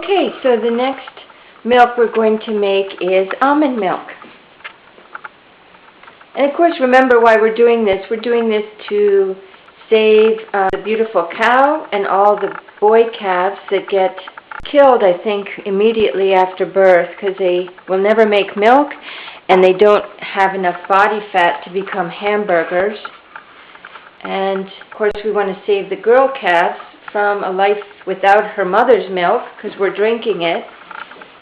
Okay, so the next milk we're going to make is almond milk. And of course, remember why we're doing this. We're doing this to save the beautiful cow and all the boy calves that get killed, I think, immediately after birth because they will never make milk and they don't have enough body fat to become hamburgers. And of course, we want to save the girl calves from a life without her mother's milk because we're drinking it,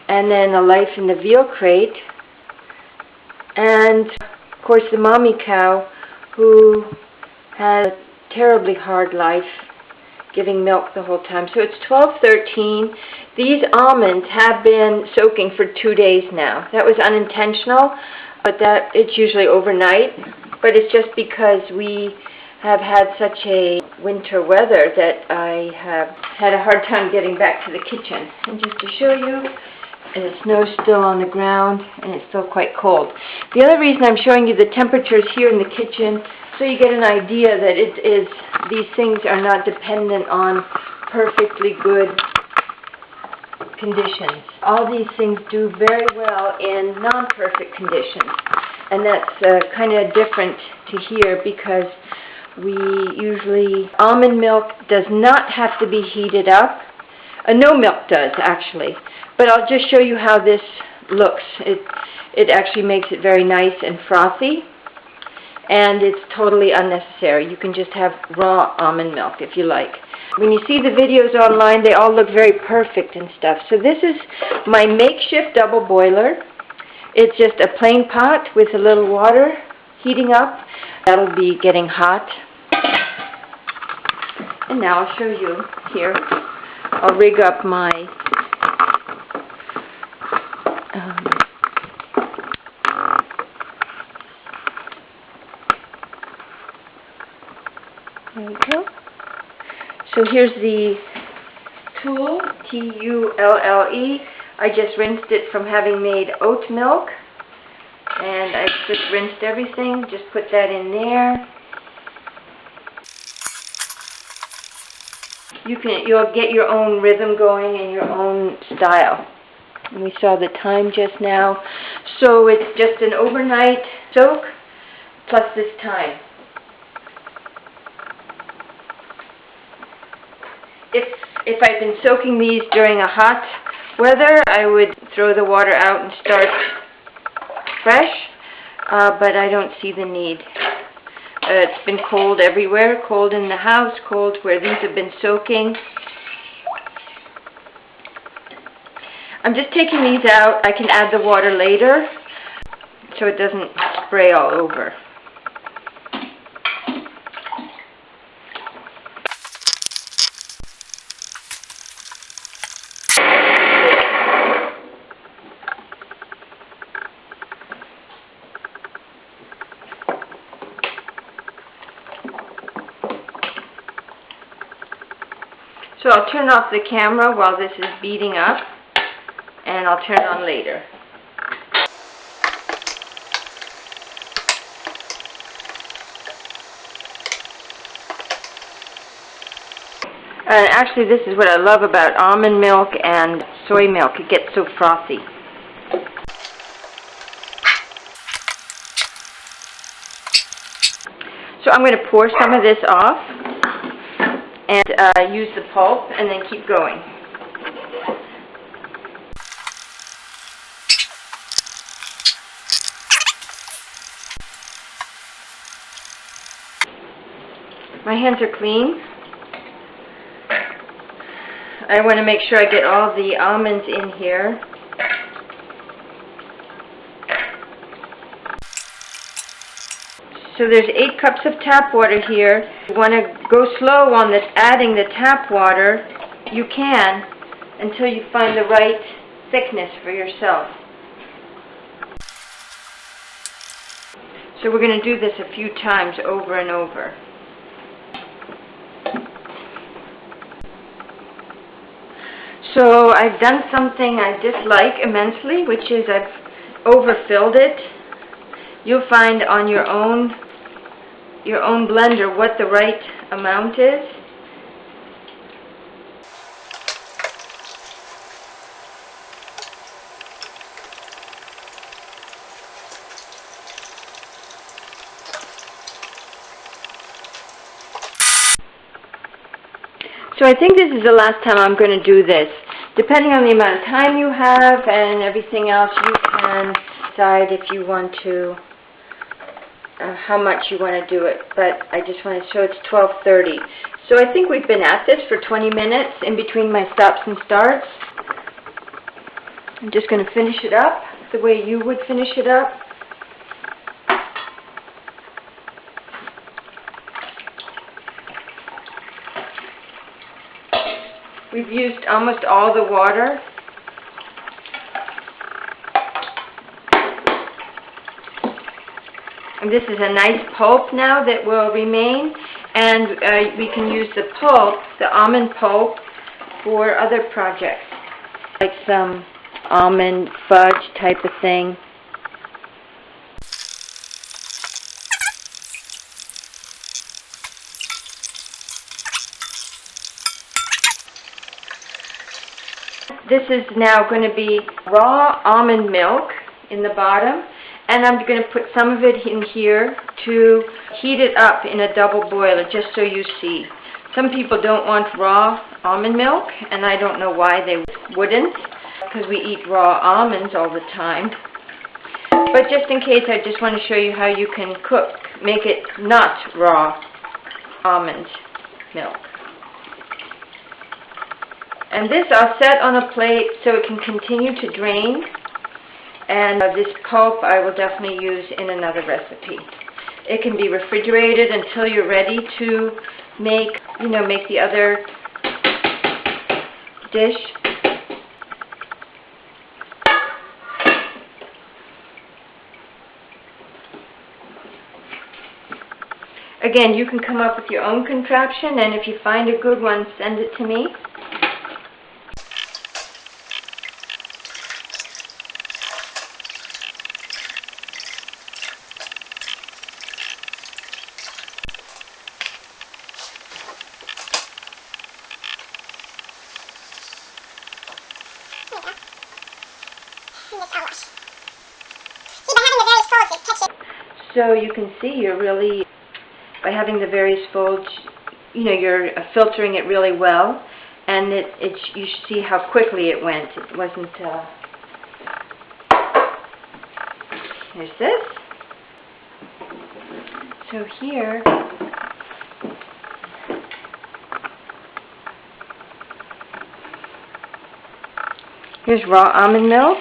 and then a life in the veal crate, and of course the mommy cow who has a terribly hard life giving milk the whole time. So it's 12:13. These almonds have been soaking for 2 days now. That was unintentional, but it's usually overnight, but it's just because we have had such a winter weather that I have had a hard time getting back to the kitchen. And just to show you, the snow's still on the ground and it's still quite cold. The other reason I'm showing you the temperatures here in the kitchen, so you get an idea that these things are not dependent on perfectly good conditions. All these things do very well in non-perfect conditions, and that's kind of different to here because almond milk does not have to be heated up. No milk does, actually. But I'll just show you how this looks. It actually makes it very nice and frothy, and it's totally unnecessary. You can just have raw almond milk if you like. When you see the videos online, they all look very perfect and stuff. So this is my makeshift double boiler. It's just a plain pot with a little water heating up. That'll be getting hot. And now I'll show you here. I'll rig up my there we go. So here's the tulle, T-U-L-L-E. I just rinsed it from having made oat milk. And I just rinsed everything. Just put that in there. You'll get your own rhythm going and your own style. And we saw the time just now. So it's just an overnight soak plus this time. If I'd been soaking these during a hot weather, I would throw the water out and start fresh, but I don't see the need. It's been cold everywhere, cold in the house, cold where these have been soaking. I'm just taking these out. I can add the water later so it doesn't spray all over. So I'll turn off the camera while this is beating up, and I'll turn it on later. And actually, this is what I love about almond milk and soy milk. It gets so frothy. So I'm going to pour some of this off and use the pulp and then keep going. My hands are clean. I want to make sure I get all the almonds in here. So there's 8 cups of tap water here. You want to go slow on this adding the tap water. You can until you find the right thickness for yourself. So we're going to do this a few times over and over. So I've done something I dislike immensely, which is I've overfilled it. You'll find on your own blender what the right amount is. So I think this is the last time I'm going to do this. Depending on the amount of time you have and everything else, you can decide if you want to, how much you want to do it. But I just want to show it's 12:30. So I think we've been at this for 20 minutes in between my stops and starts. I'm just going to finish it up the way you would finish it up. We've used almost all the water. And this is a nice pulp now that will remain, and we can use the pulp, the almond pulp, for other projects, like some almond fudge type of thing. This is now going to be raw almond milk in the bottom, and I'm going to put some of it in here to heat it up in a double boiler, just so you see. Some people don't want raw almond milk, and I don't know why they wouldn't, because we eat raw almonds all the time. But just in case, I just want to show you how you can make it not raw almond milk. And this I'll set on a plate so it can continue to drain. And this pulp I will definitely use in another recipe. It can be refrigerated until you're ready to make the other dish. Again, you can come up with your own contraption, and if you find a good one, send it to me. So you can see you're really, by having the various folds, you're filtering it really well, and you should see how quickly it went. It wasn't, here's this. So here, here's raw almond milk.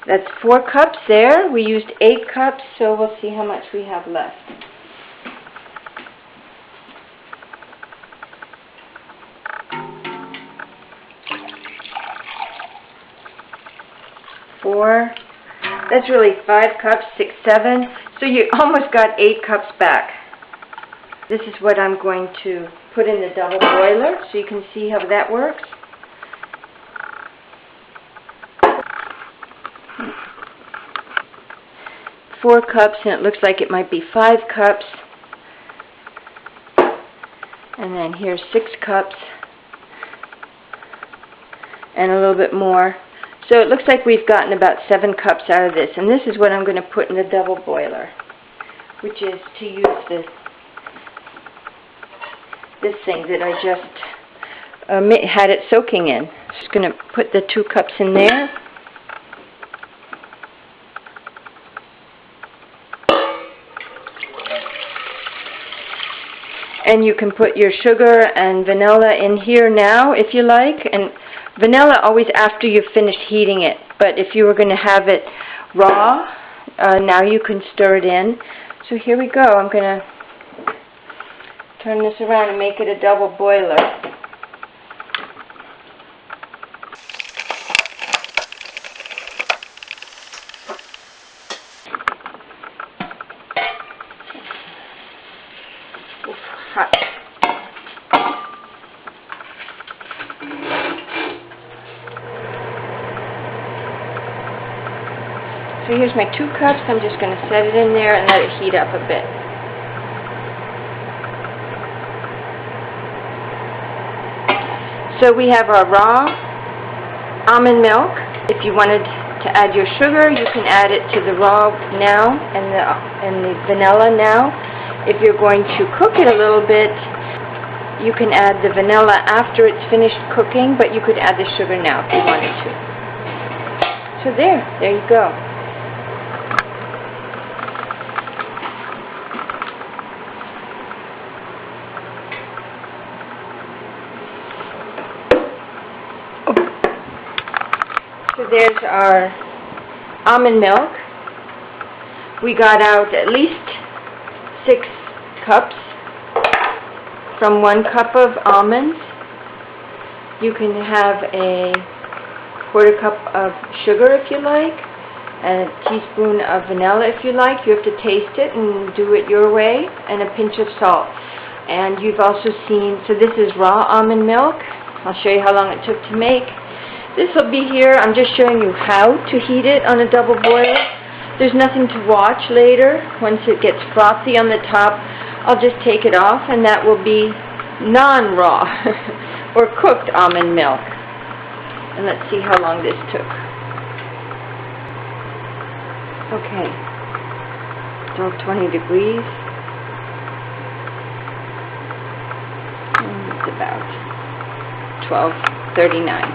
That's 4 cups there. We used 8 cups, so we'll see how much we have left. Four. That's really 5 cups, 6, 7. So you almost got 8 cups back. This is what I'm going to put in the double boiler, so you can see how that works. Four cups, and it looks like it might be 5 cups. And then here's 6 cups. And a little bit more. So it looks like we've gotten about 7 cups out of this. And this is what I'm going to put in the double boiler, which is to use this thing that I just had it soaking in. Just going to put the 2 cups in there. And you can put your sugar and vanilla in here now if you like. And vanilla always after you've finished heating it. But if you were going to have it raw, now you can stir it in. So here we go. I'm going to turn this around and make it a double boiler. Hot. So here's my 2 cups. I'm just going to set it in there and let it heat up a bit. So we have our raw almond milk. If you wanted to add your sugar, you can add it to the raw now and the vanilla now. If you're going to cook it a little bit, you can add the vanilla after it's finished cooking, but you could add the sugar now if you wanted to. So there you go. So there's our almond milk. We got out at least 6 cups from 1 cup of almonds. You can have a 1/4 cup of sugar if you like, and a teaspoon of vanilla if you like. You have to taste it and do it your way, and a pinch of salt. And you've also seen, so this is raw almond milk. I'll show you how long it took to make. This will be here. I'm just showing you how to heat it on a double boiler. There's nothing to watch later. Once it gets frothy on the top, I'll just take it off, and that will be non-raw or cooked almond milk. And let's see how long this took. Okay, it's all 20 degrees. And it's about 12:39.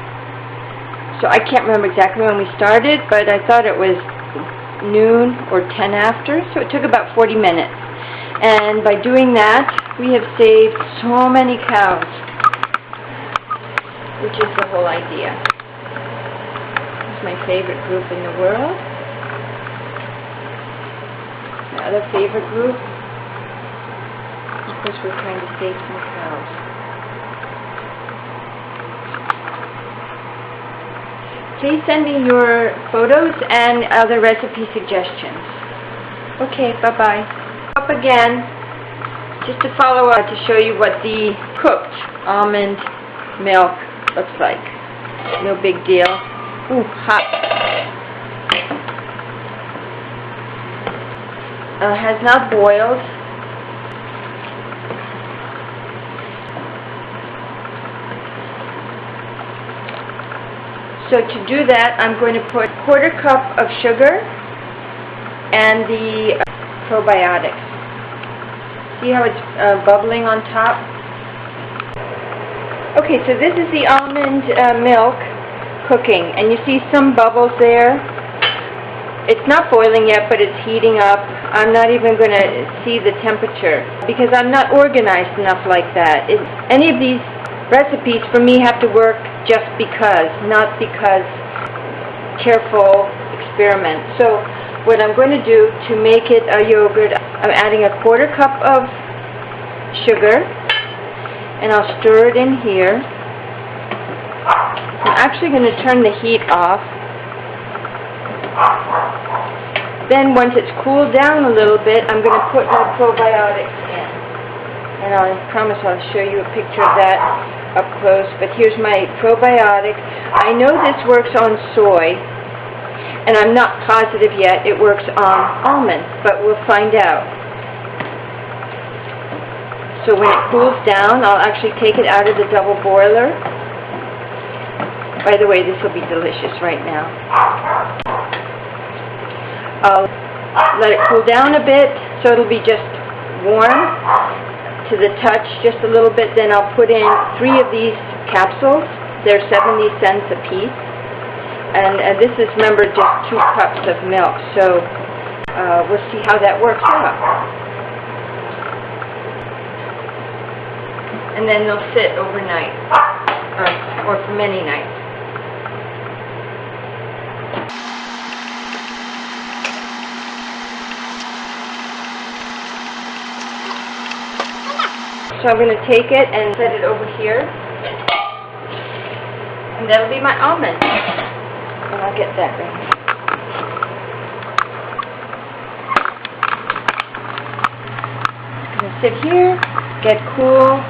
So I can't remember exactly when we started, but I thought it was noon or 10 after, so it took about 40 minutes. And by doing that, we have saved so many cows, which is the whole idea. It's my favorite group in the world. My other favorite group, because we're trying to save some cows. Please send me your photos and other recipe suggestions. Okay, bye-bye. Up again, just to follow up to show you what the cooked almond milk looks like. No big deal. Ooh, hot. Has not boiled. So to do that, I'm going to put 1/4 cup of sugar and the probiotics. See how it's bubbling on top? Okay, so this is the almond milk cooking, and you see some bubbles there. It's not boiling yet, but it's heating up. I'm not even going to see the temperature because I'm not organized enough like that. Any of these recipes for me have to work just because, not because careful experiment. So what I'm going to do to make it a yogurt, I'm adding a 1/4 cup of sugar, and I'll stir it in here. I'm actually going to turn the heat off. Then once it's cooled down a little bit, I'm going to put my probiotics in. And I promise I'll show you a picture of that up close. But here's my probiotics. I know this works on soy, and I'm not positive yet it works on almond, but we'll find out. So when it cools down, I'll actually take it out of the double boiler. By the way, this will be delicious right now. I'll let it cool down a bit so it'll be just warm to the touch, just a little bit. Then I'll put in 3 of these capsules. They're 70 cents a piece. And this is, remember, just 2 cups of milk. So we'll see how that works out. And then they'll sit overnight, or for many nights. So I'm going to take it and set it over here. And that'll be my almond. And I'll get that ready. It's going to sit here, get cool.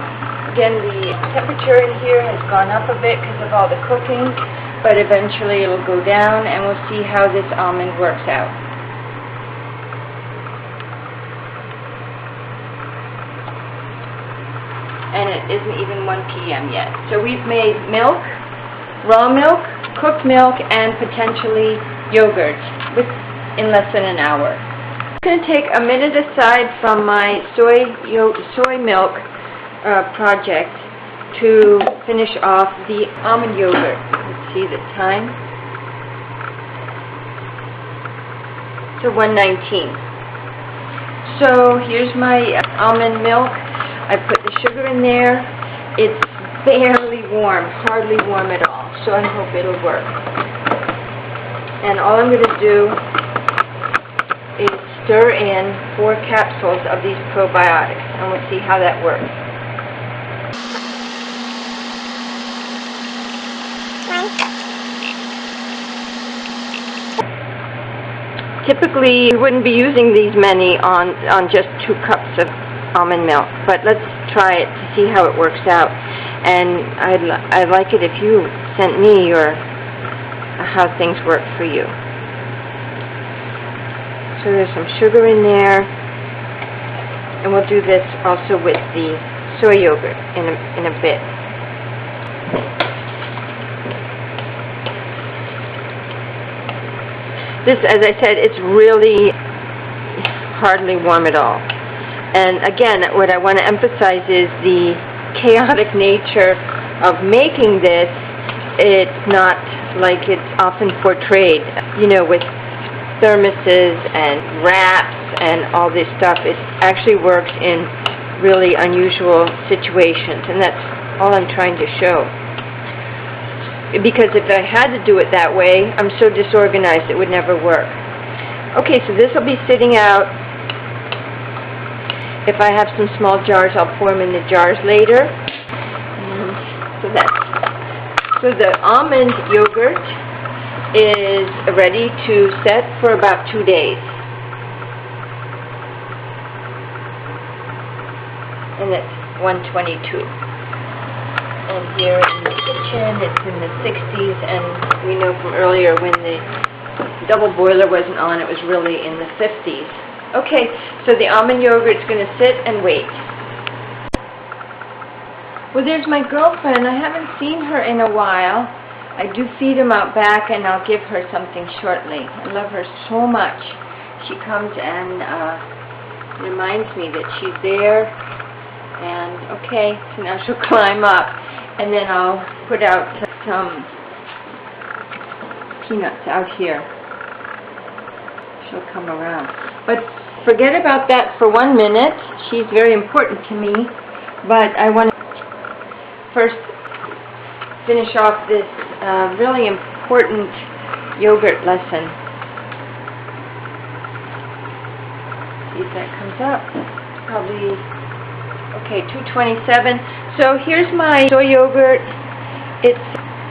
Again, the temperature in here has gone up a bit because of all the cooking, but eventually it'll go down, and we'll see how this almond works out. And it isn't even 1 p.m. yet. So we've made milk, raw milk, cooked milk, and potentially yogurt in less than an hour. I'm going to take a minute aside from my soy milk project to finish off the almond yogurt. Let's see the time. So 1:19. So here's my almond milk. I put the sugar in there. It's barely warm, hardly warm at all. So I hope it'll work. And all I'm going to do is stir in 4 capsules of these probiotics, and we'll see how that works. Typically, you wouldn't be using these many on just 2 cups of almond milk, but let's try it to see how it works out. And I'd like it if you sent me how things work for you. So there's some sugar in there, and we'll do this also with the soy yogurt in a bit. This, as I said, it's really hardly warm at all. And again, what I want to emphasize is the chaotic nature of making this. It's not like it's often portrayed, you know, with thermoses and wraps and all this stuff. It actually works in really unusual situations, and that's all I'm trying to show. Because if I had to do it that way, I'm so disorganized it would never work. Okay, so this will be sitting out. If I have some small jars, I'll pour them in the jars later. So the almond yogurt is ready to set for about 2 days. And it's 1:22. And here in the kitchen, it's in the 60s, and we know from earlier when the double boiler wasn't on, it was really in the 50s. Okay, so the almond yogurt's going to sit and wait. Well, there's my girlfriend. I haven't seen her in a while. I do feed them out back, and I'll give her something shortly. I love her so much. She comes and reminds me that she's there. And okay, so now she'll climb up, and then I'll put out some peanuts out here. She'll come around. But forget about that for 1 minute. She's very important to me, but I want to first finish off this really important yogurt lesson. See if that comes up. Probably. Okay, 2:27. So here's my soy yogurt. It's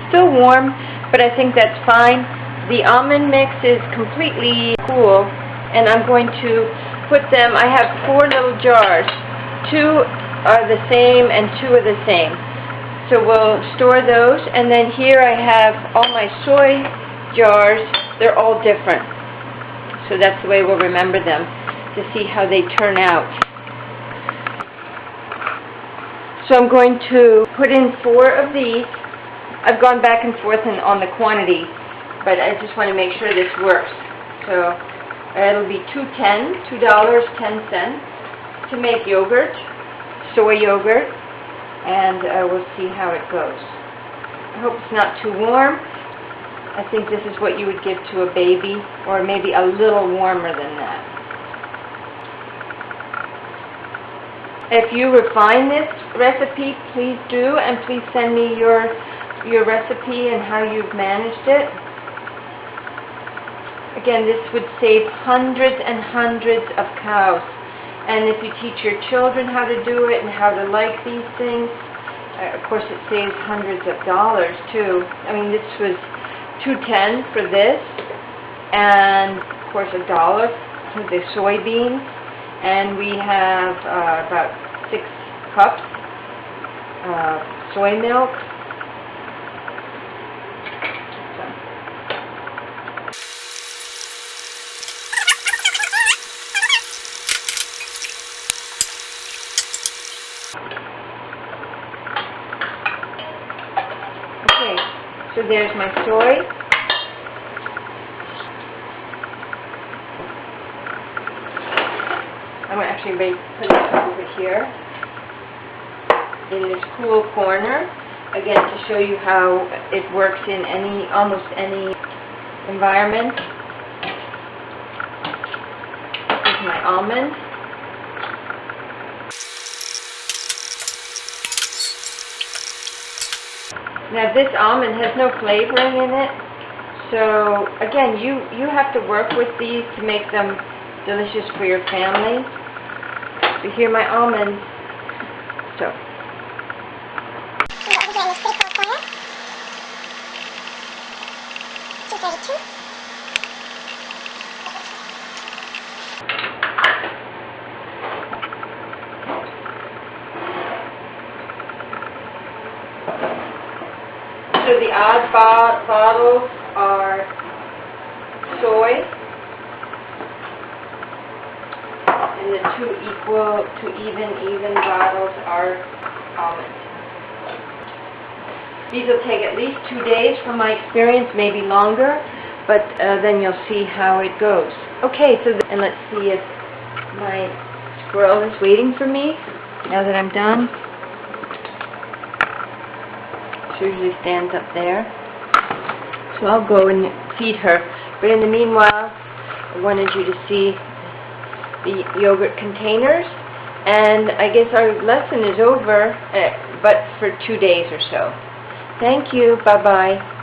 still warm, but I think that's fine. The almond mix is completely cool, and I'm going to put them, I have 4 little jars. 2 are the same and 2 are the same. So we'll store those, and then here I have all my soy jars. They're all different. So that's the way we'll remember them, to see how they turn out. So I'm going to put in 4 of these. I've gone back and forth on the quantity, but I just want to make sure this works. So it'll be $2.10 to make yogurt, soy yogurt, and we'll see how it goes. I hope it's not too warm. I think this is what you would give to a baby, or maybe a little warmer than that. If you refine this recipe, please do, and please send me your recipe and how you've managed it. Again, this would save hundreds and hundreds of cows. And if you teach your children how to do it and how to like these things, of course it saves hundreds of dollars too. I mean, this was $2.10 for this, and of course $1 for the soybeans. And we have about 6 cups of soy milk. Okay, so there's my soy. actually put it over here in this cool corner, again to show you how it works in almost any environment. This is my almond. Now this almond has no flavoring in it, so again you have to work with these to make them delicious for your family. So here are my almonds. So over here in this pretty cool corner. 232. So the odd bottles are soy, and the two even bottles are almond. These will take at least 2 days from my experience, maybe longer, but then you'll see how it goes. Okay, so and let's see if my squirrel is waiting for me now that I'm done. She usually stands up there. So I'll go and feed her. But in the meanwhile, I wanted you to see the yogurt containers. And I guess our lesson is over, but for 2 days or so. Thank you. Bye-bye.